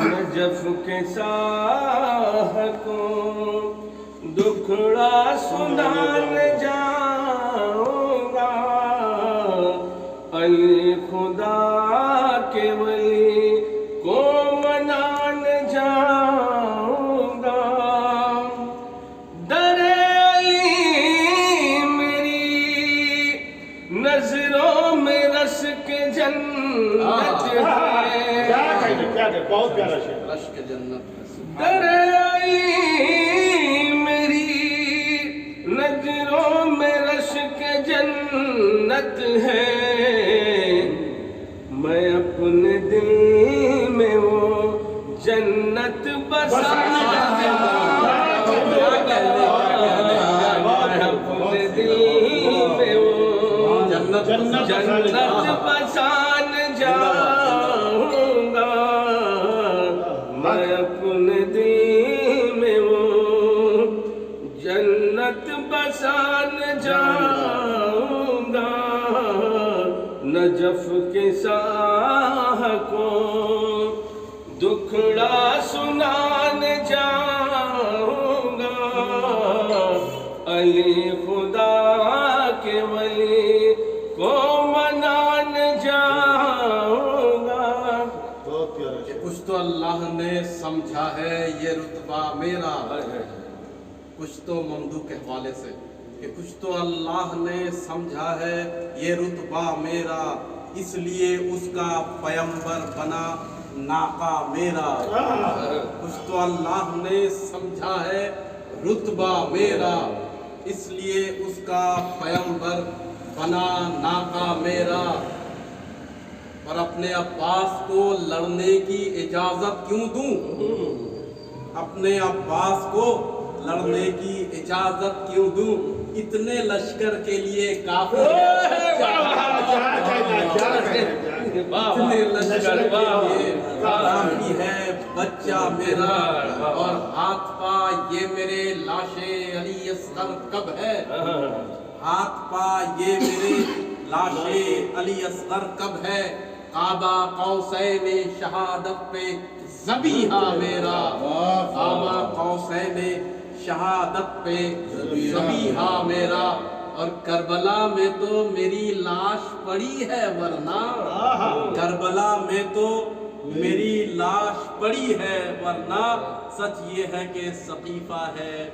Najaf کے ساہ کو دکھڑا سنان جاؤں گا، علی خدا کے ولی کو منان جاؤں گا۔ در علی میری نظروں میں رس کے جنت ہے، بہت پیارا شعر۔ رش کے جنت میں در علی میری نظروں میں رش کے جنت ہے، میں اپنے دل میں وہ جنت بسانا اپنے دل میں وہ جنت بسان جاؤں گا، میں اپنے دل میں وہ جنت بسان جاؤں گا۔ نجف کے ساہ کو دکھڑا سنان جاؤں گا، علی خدا کے ولی کو منان جاؤں گا۔ بہت پیارا کہ شعر۔ کچھ تو اللہ نے سمجھا ہے یہ رتبہ میرا، کچھ تو ممدوح کے حوالے سے کہ کچھ تو اللہ نے سمجھا ہے یہ رتبہ میرا، اس لیے اس کا پیمبر بنا ناقہ میرا۔ کچھ تو اللہ نے سمجھا ہے رتبہ میرا، اس لیے اس کا پیمبر بنا ناقہ میرا۔ اور اپنے عباس کو لڑنے کی اجازت کیوں دوں، اپنے عباس کو لڑنے کی اجازت کیوں دوں، اتنے لشکر کے لیے کافی ہے، اتنے لشکر کے لیے کافی ہے بچہ میرا۔ اور ہاتھ پا یہ میرے لاشے علی اصغر کب ہے، ہاتھ پا یہ میرے لاشے علی اصغر کب ہے، کعبہ قوسین شہادت پہ ذبیحہ میرا، کعبہ قوسین شہادت پہ ذبیحہ میرا۔ اور کربلا میں تو میری لاش پڑی ہے، ورنہ کربلا میں تو میری لاش پڑی ہے، ورنہ سچ یہ ہے کہ سقیفہ ہے